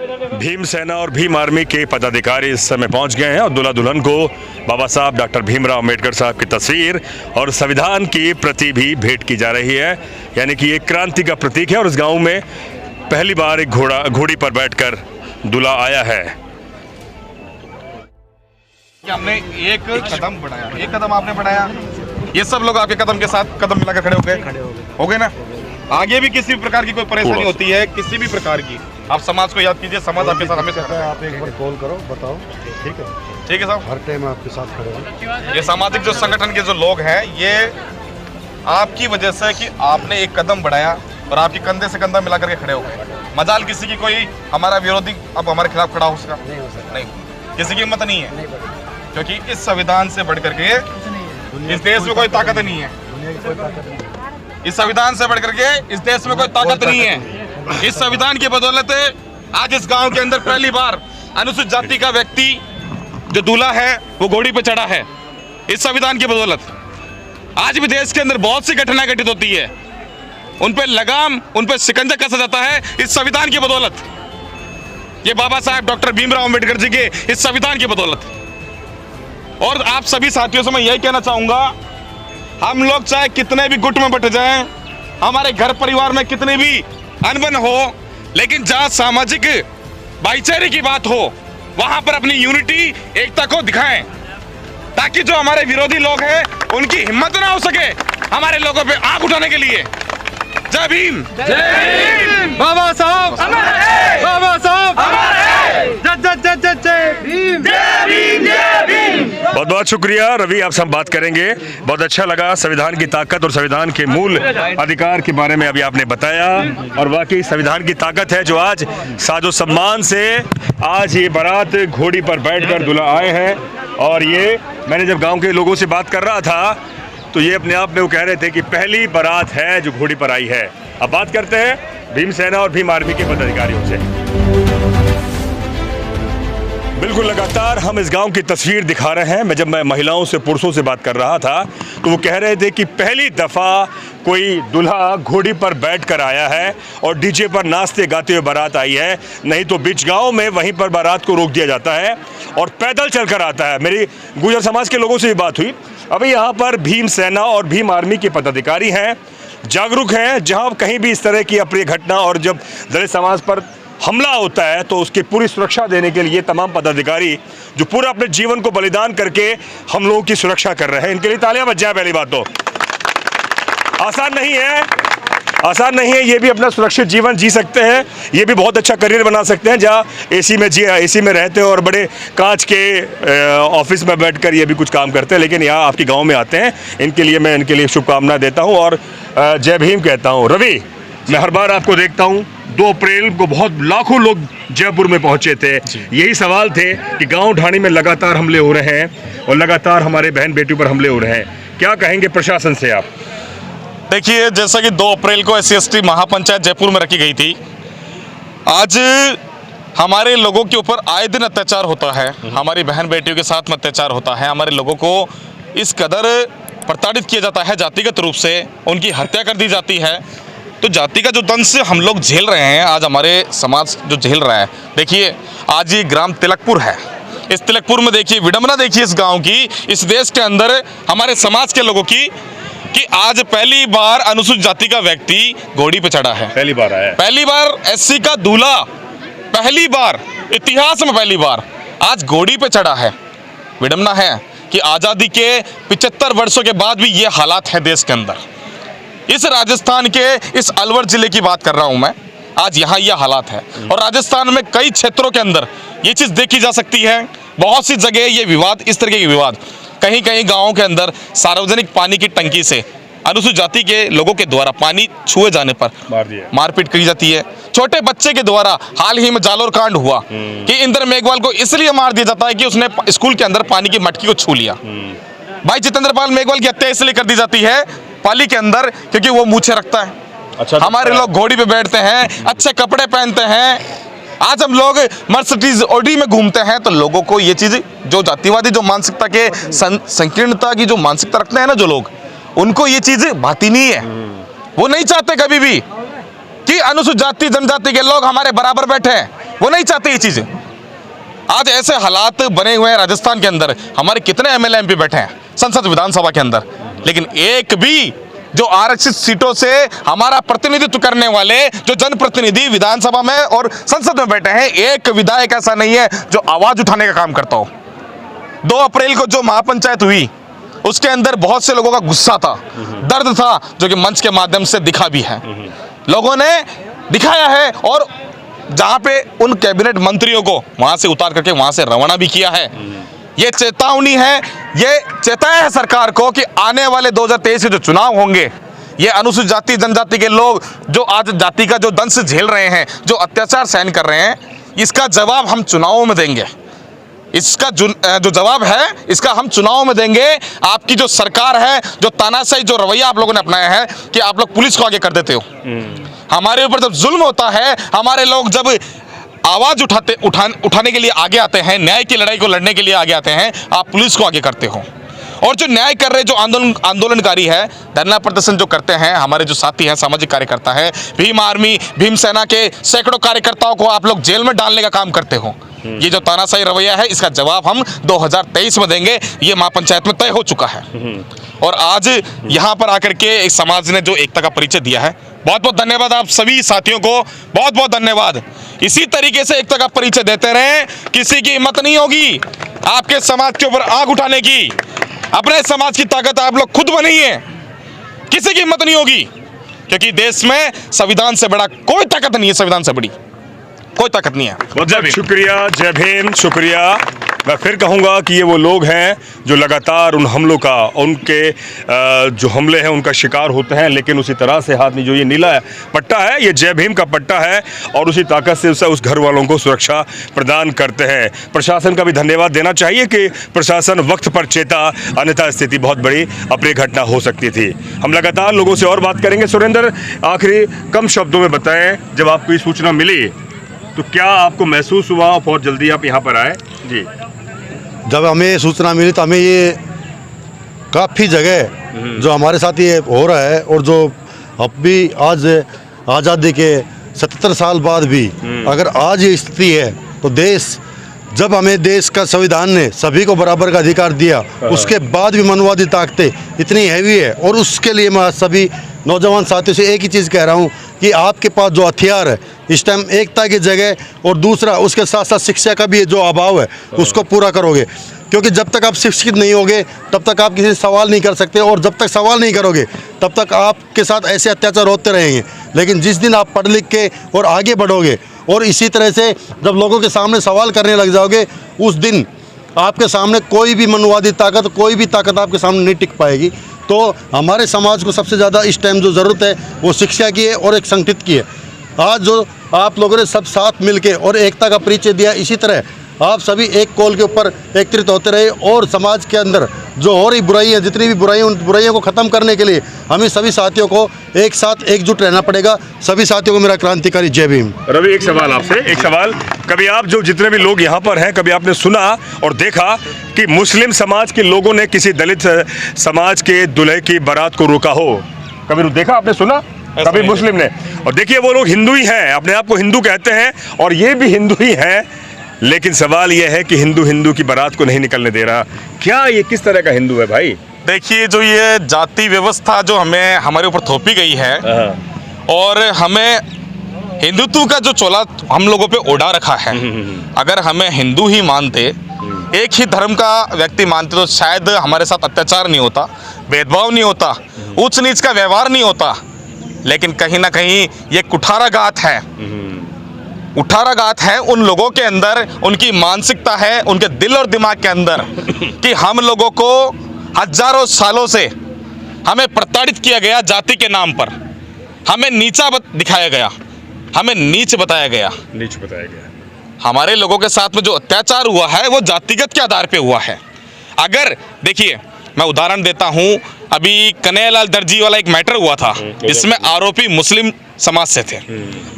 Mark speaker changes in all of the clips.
Speaker 1: भीमसेना और भीम आर्मी के पदाधिकारी इस समय पहुंच गए हैं और दूल्हा दुल्हन को बाबा साहब डॉक्टर भीमराव अम्बेडकर साहब की तस्वीर और संविधान की प्रति भी भेंट की जा रही है। यानी कि एक क्रांति का प्रतीक है और इस गांव में पहली बार एक घोड़ी पर बैठकर दूल्हा आया है।
Speaker 2: हमने एक कदम बढ़ाया, एक कदम आपने बढ़ाया, ये सब लोग आपके कदम के साथ कदम मिलाकर खड़े हो गए ना। आगे भी किसी भी प्रकार की कोई परेशानी होती है, किसी भी प्रकार की, आप समाज को याद कीजिए, समाज आपके साथ हमेशा खड़ा है।
Speaker 3: आप एक बार कॉल करो, बताओ। ठीक है
Speaker 2: साहब,
Speaker 3: हर टाइम आपके साथ खड़े हैं।
Speaker 2: ये सामाजिक जो संगठन के जो लोग हैं, ये आपकी वजह से कि आपने एक कदम बढ़ाया और आपके कंधे से कंधा मिला करके खड़े हो गए। मजाल किसी की कोई हमारा विरोधी अब हमारे खिलाफ खड़ा हो सका नहीं, किसी की हिम्मत नहीं है, क्योंकि इस संविधान से बढ़ करके इस देश में कोई ताकत नहीं है। इस संविधान से बढ़ करके इस देश में कोई ताकत नहीं है। इस संविधान की बदौलत आज इस गांव के अंदर पहली बार अनुसूचित जाति का व्यक्ति जो दूल्हा है वो घोड़ी पे चढ़ा है। इस संविधान की बदौलत आज भी देश के अंदर बहुत सी घटनाएं घटित होती है, उन पे लगाम, उन पे शिकंजा कसा जाता है इस संविधान की बदौलत। ये बाबा साहब डॉक्टर भीमराव अम्बेडकर जी के इस संविधान की बदौलत। और आप सभी साथियों से मैं यही कहना चाहूंगा, हम लोग चाहे कितने भी गुट में बट जाएं, हमारे घर परिवार में कितने भी अनबन हो, लेकिन जहां सामाजिक भाईचारे की बात हो वहां पर अपनी यूनिटी, एकता को दिखाएं, ताकि जो हमारे विरोधी लोग हैं उनकी हिम्मत ना हो सके हमारे लोगों पे आंख उठाने के लिए। जय भीम, जय भीम, बाबा साहब बाबा साहब जय भीम, जय भीम, जय भीम।
Speaker 1: बहुत बहुत शुक्रिया रवि, आपसे हम बात करेंगे। बहुत अच्छा लगा, संविधान की ताकत और संविधान के मूल अधिकार के बारे में अभी आपने बताया, और वाकई संविधान की ताकत है जो आज साजो सम्मान से आज ये बारात घोड़ी पर बैठकर दूल्हा आए हैं। और ये मैंने जब गांव के लोगों से बात कर रहा था तो ये अपने आप में वो कह रहे थे कि पहली बारात है जो घोड़ी पर आई है। अब बात करते हैं भीमसेना और भीम आर्मी के पदाधिकारियों से। बिल्कुल लगातार हम इस गांव की तस्वीर दिखा रहे हैं। जब मैं महिलाओं से, पुरुषों से बात कर रहा था तो वो कह रहे थे कि पहली दफ़ा कोई दूल्हा घोड़ी पर बैठ कर आया है और डीजे पर नाचते गाते हुए बारात आई है। नहीं तो बीच गांव में वहीं पर बारात को रोक दिया जाता है और पैदल चलकर आता है। मेरी गुर्जर समाज के लोगों से भी बात हुई। अभी यहाँ पर भीम सेना और भीम आर्मी के पदाधिकारी हैं, जागरूक हैं। जहाँ कहीं भी इस तरह की अप्रिय घटना और जब दलित समाज पर हमला होता है तो उसकी पूरी सुरक्षा देने के लिए तमाम पदाधिकारी जो पूरा अपने जीवन को बलिदान करके हम लोगों की सुरक्षा कर रहे हैं, इनके लिए तालियां बज जाए। पहली बात तो आसान नहीं है, आसान नहीं है। ये भी अपना सुरक्षित जीवन जी सकते हैं, ये भी बहुत अच्छा करियर बना सकते हैं। जहाँ एसी में रहते हैं और बड़े कांच के ऑफिस में बैठकर ये भी कुछ काम करते हैं, लेकिन यहाँ आपके गांव में आते हैं। इनके लिए मैं इनके लिए शुभकामनाएं देता हूँ और जय भीम कहता हूँ। रवि, मैं हर बार आपको देखता हूँ 2 अप्रैल को बहुत लाखों लोग जयपुर में पहुंचे थे। यही सवाल थे कि गांव ढाणी में लगातार हमले हो रहे हैं और लगातार हमारे बहन बेटियों पर हमले हो रहे हैं, क्या कहेंगे प्रशासन से आप?
Speaker 2: देखिए, जैसा कि 2 अप्रैल को SC/ST महापंचायत जयपुर में रखी गई थी, आज हमारे लोगों के ऊपर आए दिन अत्याचार होता है, हमारी बहन बेटियों के साथ में अत्याचार होता है, हमारे लोगों को इस कदर प्रताड़ित किया जाता है, जातिगत रूप से उनकी हत्या कर दी जाती है। तो जाति का जो दंश हम लोग झेल रहे हैं, आज हमारे समाज जो झेल रहा है। देखिए, आज ये ग्राम तिलकपुर है, इस तिलकपुर में देखिए विडंबना देखिए इस गांव की, इस देश के अंदर हमारे समाज के लोगों की, कि आज पहली बार अनुसूचित जाति का व्यक्ति घोड़ी पे चढ़ा है।
Speaker 1: पहली बार आया,
Speaker 2: पहली बार SC का दूल्हा, पहली बार इतिहास में पहली बार आज घोड़ी पे चढ़ा है। विडंबना है कि आज़ादी के 75 वर्षों के बाद भी ये हालात है देश के अंदर। इस राजस्थान के इस अलवर जिले की बात कर रहा हूं मैं, आज यहाँ यह हालात है। और राजस्थान में कई क्षेत्रों के अंदर ये चीज़ देखी जा सकती है। बहुत सी जगह ये विवाद, इस तरह के विवाद, कहीं कहीं गाँव के अंदर सार्वजनिक पानी की टंकी से अनुसूचित जाति के लोगों के द्वारा पानी छुए जाने पर मारपीट की जाती है। छोटे बच्चे के द्वारा हाल ही में जालोर कांड हुआ कि इंद्र मेघवाल को इसलिए मार दिया जाता है कि उसने स्कूल के अंदर पानी की मटकी को छू लिया। भाई जितेंद्र पाल मेघवाल की हत्या इसलिए कर दी जाती है पाली के अंदर क्योंकि वो मूछें रखता है।
Speaker 1: अच्छा,
Speaker 2: हमारे लोग घोड़ी पे बैठते हैं, अच्छे कपड़े पहनते हैं। आज हम लोग मर्सिडीज ऑडी में घूमते हैं, तो लोगों को ये चीज, जो जातिवादी जो मानसिकता के संकीर्णता की जो मानसिकता रखते हैं ना जो लोग, उनको ये चीज भाती नहीं है। वो नहीं चाहते कभी भी कि अनुसूचित जाति जनजाति के लोग हमारे बराबर बैठे हैं। वो नहीं चाहते ये चीज़ें। आज ऐसे हालात बने हुए हैं राजस्थान के अंदर, हमारे कितने एमएलए एमपी बैठे हैं संसद विधानसभा के अंदर, लेकिन एक भी जो आरक्षित सीटों से हमारा प्रतिनिधित्व करने वाले जो जनप्रतिनिधि विधानसभा में और संसद में बैठे हैं, एक विधायक ऐसा नहीं है जो आवाज उठाने का काम करता हो। 2 अप्रैल को जो महापंचायत हुई उसके अंदर बहुत से लोगों का गुस्सा था, दर्द था, जो कि मंच के माध्यम से दिखा भी है, लोगों ने दिखाया है, और जहां पे उन कैबिनेट मंत्रियों को वहां से उतार करके वहां से रवाना भी किया है। ये चेतावनी है, ये चेताया है सरकार को कि आने वाले 2023 के जो चुनाव होंगे, ये अनुसूचित जाति जनजाति के लोग जो आज जाति का जो दंश झेल रहे हैं, जो अत्याचार सहन कर रहे हैं, इसका जवाब हम चुनावों में देंगे। इसका जो जवाब है इसका हम चुनाव में देंगे। आपकी जो सरकार है, जो तानाशाही जो रवैया आप लोगों ने अपनाया है कि आप लोग पुलिस को आगे कर देते हो, हमारे ऊपर जब जुल्म होता है, हमारे लोग जब आवाज उठाने के लिए आगे आते हैं, न्याय की लड़ाई को लड़ने के लिए आगे आते हैं, आप पुलिस को आगे करते हो। और जो न्याय कर रहे जो आंदोलनकारी है, धरना प्रदर्शन जो करते हैं, हमारे जो साथी हैं, सामाजिक कार्यकर्ता है, भीम आर्मी, भीम सेना के सैकड़ों कार्यकर्ताओं को आप लोग जेल में डालने का काम करते हो। ये जो तानाशाही रवैया है, इसका जवाब हम 2023 में देंगे। ये महापंचायत में तय हो चुका है। और आज यहाँ पर आकर के एक समाज ने जो एकता का परिचय दिया है, बहुत बहुत धन्यवाद आप सभी साथियों को, बहुत बहुत धन्यवाद। इसी तरीके से एकता का परिचय देते रहें। किसी की हिम्मत नहीं होगी आपके समाज के ऊपर आग उठाने की। अपने समाज की ताकत आप लोग खुद बनाइए, किसी की हिम्मत नहीं होगी, क्योंकि देश में संविधान से बड़ा कोई ताकत नहीं है, संविधान से बड़ी कोई ताकत नहीं है।
Speaker 1: बहुत शुक्रिया, जय भीम, शुक्रिया। मैं फिर कहूँगा कि ये वो लोग हैं जो लगातार उन हमलों का, उनके जो हमले हैं उनका शिकार होते हैं, लेकिन उसी तरह से हाथ में जो ये नीला पट्टा है, ये जय भीम का पट्टा है, और उसी ताकत से उस घर वालों को सुरक्षा प्रदान करते हैं। प्रशासन का भी धन्यवाद देना चाहिए कि प्रशासन वक्त पर चेता, अन्यथा स्थिति बहुत बड़ी अप्रिय घटना हो सकती थी। हम लगातार लोगों से और बात करेंगे। सुरेंद्र, आखिरी कम शब्दों में बताएं, जब आपको ये सूचना मिली तो क्या आपको महसूस हुआ और बहुत जल्दी आप यहाँ पर आए? जी,
Speaker 3: जब हमें सूचना मिली तो हमें ये काफ़ी जगह जो हमारे साथ ये हो रहा है, और जो अब भी आज आज़ादी के 77 साल बाद भी अगर आज ये स्थिति है, तो देश, जब हमें देश का संविधान ने सभी को बराबर का अधिकार दिया, उसके बाद भी मनवादी ताकतें इतनी हैवी है। और उसके लिए मैं सभी नौजवान साथियों से एक ही चीज़ कह रहा हूँ कि आपके पास जो हथियार है इस टाइम, एकता की जगह, और दूसरा उसके साथ साथ शिक्षा का भी जो अभाव है उसको पूरा करोगे, क्योंकि जब तक आप शिक्षित नहीं होगे तब तक आप किसी से सवाल नहीं कर सकते, और जब तक सवाल नहीं करोगे तब तक आपके साथ ऐसे अत्याचार होते रहेंगे। लेकिन जिस दिन आप पढ़ लिख के और आगे बढ़ोगे, और इसी तरह से जब लोगों के सामने सवाल करने लग जाओगे, उस दिन आपके सामने कोई भी मनवादी ताकत, कोई भी ताकत आपके सामने नहीं टिक पाएगी। तो हमारे समाज को सबसे ज़्यादा इस टाइम जो ज़रूरत है वो शिक्षा की है और एक संगठित की है। आज जो आप लोगों ने सब साथ मिलके और एकता का परिचय दिया, इसी तरह आप सभी एक कॉल के ऊपर एकत्रित होते रहे, और समाज के अंदर जो हो रही बुराई है, जितनी भी बुराई, उन बुराइयों को ख़त्म करने के लिए हमें सभी साथियों को एक साथ एकजुट रहना पड़ेगा। सभी साथियों को मेरा क्रांतिकारी जय भीम।
Speaker 1: रवि, एक सवाल आपसे, एक सवाल, कभी आप जो जितने भी लोग यहाँ पर हैं, कभी आपने सुना और देखा कि मुस्लिम समाज के लोगों ने किसी दलित समाज के दूल्हे की बारात को रोका हो? कभी देखा, आपने सुना कभी मुस्लिम ने? और देखिए, वो लोग हिंदू ही हैं, अपने आप को हिंदू कहते हैं, और ये भी हिंदू ही हैं, लेकिन सवाल यह है कि हिंदू की बारात को नहीं निकलने दे रहा। क्या ये किस तरह का हिंदू है भाई?
Speaker 2: देखिए, जो ये जाति व्यवस्था जो हमारे ऊपर थोपी गई है, और हमें हिंदुत्व का जो चोला हम लोगों पे ओढ़ा रखा है, अगर हमें हिंदू ही मानते, एक ही धर्म का व्यक्ति मानते, तो शायद हमारे साथ अत्याचार नहीं होता, भेदभाव नहीं होता, ऊंच नीच का व्यवहार नहीं होता। लेकिन कहीं ना कहीं ये कुठाराघात है, कुठाराघात है उन लोगों के अंदर, उनकी मानसिकता है उनके दिल और दिमाग के अंदर कि हम लोगों को हजारों सालों से हमें प्रताड़ित किया गया, जाति के नाम पर हमें नीचा दिखाया गया, हमें नीच बताया गया। हमारे लोगों के साथ में जो अत्याचार हुआ है वो जातिगत के आधार पे हुआ है। अगर देखिए, मैं उदाहरण देता हूं, अभी कन्हैयालाल दर्जी वाला एक मैटर हुआ था, जिसमें आरोपी मुस्लिम समाज से थे।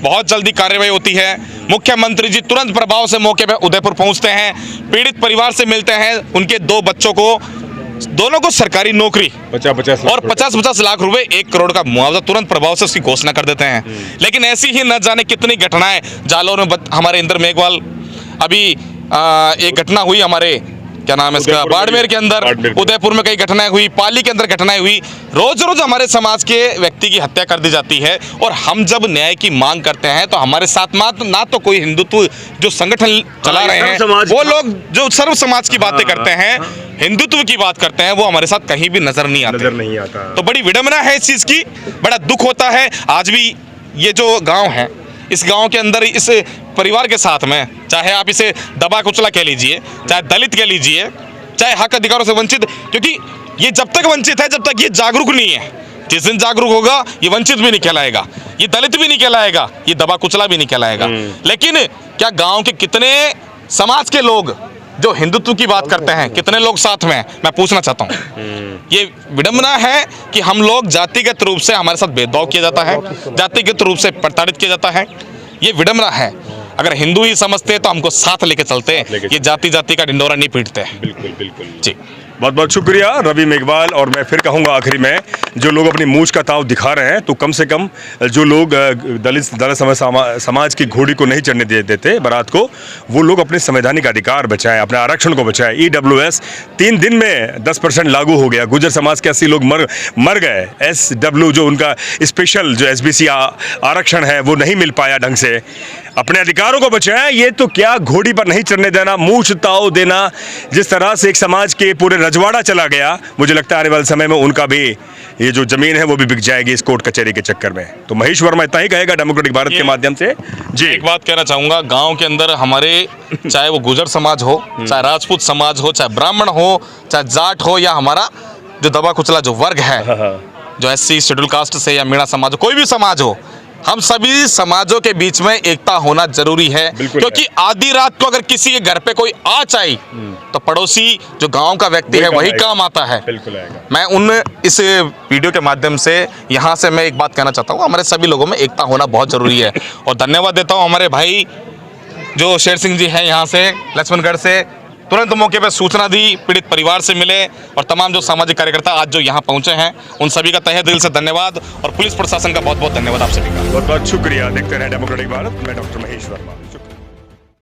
Speaker 2: बहुत जल्दी कार्रवाई होती है, मुख्यमंत्री जी तुरंत प्रभाव से मौके पर उदयपुर पहुंचते हैं, पीड़ित परिवार से मिलते हैं, उनके 2 बच्चों को दोनों को सरकारी नौकरी
Speaker 1: 50-50
Speaker 2: और 50-50 लाख रुपए 1 करोड़ का मुआवजा तुरंत प्रभाव से उसकी घोषणा कर देते हैं। लेकिन ऐसी ही न जाने कितनी घटनाएं जालौर में हमारे इंद्र मेघवाल अभी एक घटना हुई हमारे क्या नाम है इसका
Speaker 1: उदयपुर
Speaker 2: बाड़मेर के अंदर,
Speaker 1: बाड़मेर।
Speaker 2: उदयपुर में कई घटनाएं हुई, पाली के अंदर घटनाएं हुई। रोज रोज हमारे समाज के व्यक्ति की हत्या कर दी जाती है और हम जब न्याय की मांग करते हैं तो हमारे साथ ना तो कोई हिंदुत्व जो संगठन चला रहे हैं, वो लोग जो सर्व समाज की बातें करते हैं, हिंदुत्व की बात करते हैं, वो हमारे साथ कहीं भी नजर नहीं आते। तो बड़ी विडंबना है इस चीज की, बड़ा दुख होता है। आज भी ये जो गांव है, इस गांव के अंदर इस परिवार के साथ में, चाहे आप इसे दबा कुचला कह लीजिए, चाहे दलित कह लीजिए, चाहे हक अधिकारों से वंचित, क्योंकि ये जब तक वंचित है, जब तक ये जागरूक नहीं है। जिस दिन जागरूक होगा ये वंचित भी नहीं कहलाएगा, ये दलित भी नहीं कहलाएगा, ये दबा कुचला भी नहीं कहलाएगा। लेकिन क्या गांव के कितने समाज के लोग जो हिंदुत्व की बात करते हैं, कितने लोग साथ में हैं? मैं पूछना चाहता हूँ। ये विडंबना है कि हम लोग जातिगत रूप से हमारे साथ भेदभाव किया जाता है, जातिगत रूप से प्रताड़ित किया जाता है। ये विडंबना है। अगर हिंदू ही समझते तो हमको साथ लेके चलते, ये जाति जाति का ढिंडोरा नहीं पीटते।
Speaker 1: बिल्कुल बिल्कुल
Speaker 2: जी,
Speaker 1: बहुत बहुत शुक्रिया रवि मेघवाल। और मैं फिर कहूँगा आखिरी में, जो लोग अपनी मूछ का ताव दिखा रहे हैं, तो कम से कम जो लोग दलित समाज की घोड़ी को नहीं चढ़ने देते बारात को, वो लोग अपने संवैधानिक अधिकार बचाएं, अपने आरक्षण को बचाएं। EWS 3 दिन में 10% लागू हो गया। गुर्जर समाज के 80 लोग मर गए। SW जो उनका स्पेशल जो SBC आरक्षण है वो नहीं मिल पाया ढंग से। अपने अधिकारों को बचाएं। ये तो क्या घोड़ी पर नहीं चढ़ने देना, मूछ ताव देना, जिस तरह से एक समाज के पूरे रजवाड़ा चला गया, मुझे लगता है आने वाले समय में उनका भी ये जो जमीन है वो भी बिक जाएगी इस कोर्ट कचहरी के चक्कर में। तो महेश वर्मा इतना ही कहेगा डेमोक्रेटिक भारत के माध्यम से। जी,
Speaker 2: एक बात कहना चाहूंगा, गांव के अंदर हमारे चाहे वो गुर्जर समाज हो, चाहे राजपूत समाज हो, चाहे ब्राह्मण हो, चाहे जाट हो, या हमारा जो दबा कुचला जो वर्ग है, जो SC शेड्यूल कास्ट से या मीणा समाज हो, कोई भी समाज हो, हम सभी समाजों के बीच में एकता होना जरूरी है। क्योंकि आधी रात को अगर किसी के घर पे कोई आँच आई तो पड़ोसी जो गांव का व्यक्ति है वही काम आता है।
Speaker 1: बिल्कुल आएगा।
Speaker 2: मैं इस वीडियो के माध्यम से यहाँ से मैं एक बात कहना चाहता हूँ, हमारे सभी लोगों में एकता होना बहुत जरूरी है। और धन्यवाद देता हूँ हमारे भाई जो शेर सिंह जी हैं यहाँ से लक्ष्मणगढ़ से, तुरंत मौके पर सूचना दी, पीड़ित परिवार से मिले, और तमाम जो सामाजिक कार्यकर्ता आज जो यहाँ पहुँचे हैं उन सभी का तहे दिल से धन्यवाद। और पुलिस प्रशासन का बहुत बहुत धन्यवाद आप सभी का।
Speaker 1: बहुत बहुत शुक्रिया। देखते रहे डेमोक्रेटिक भारत। मैं डॉक्टर महेश वर्मा।